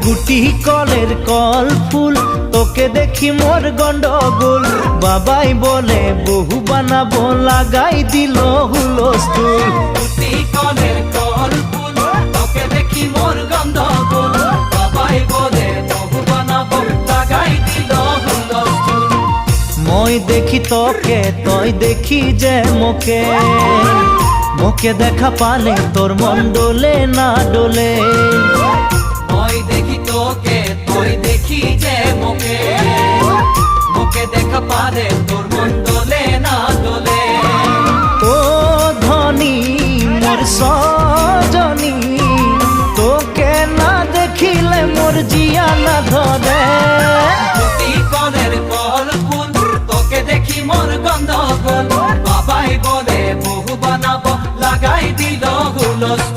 গুটি কলের কল ফুল, তোকে দেখি মোর গন্ডগোল। বাবাই বলে বহু বানাবো, লাগাই দিল হুলস্থুল। গুটি কলের কল ফুল, তোকে দেখি মোর গন্ডগোল। বাবাই বলে বহু বানাবো, লাগাই দিল হুলস্থুল। মই দেখি তোকে, তই দেখি যে মোকে, মোকে দেখা পালে তোর মন ডোলে না ডোলে। মই দেখি তোকে, তুই দেখি যে মোকে, মোকে দেখা পারে তোর মন দোলে না দোলে। ও ধনী মোর সজনী, তোকে না দেখিলে মোর জিয়া না ধরে। গুটি কলের কল ফুল, তোকে দেখি মোর গন্ডগোল। বাবাই বলে বহু বানাবো, লাগাই দিল হুলস্থুল।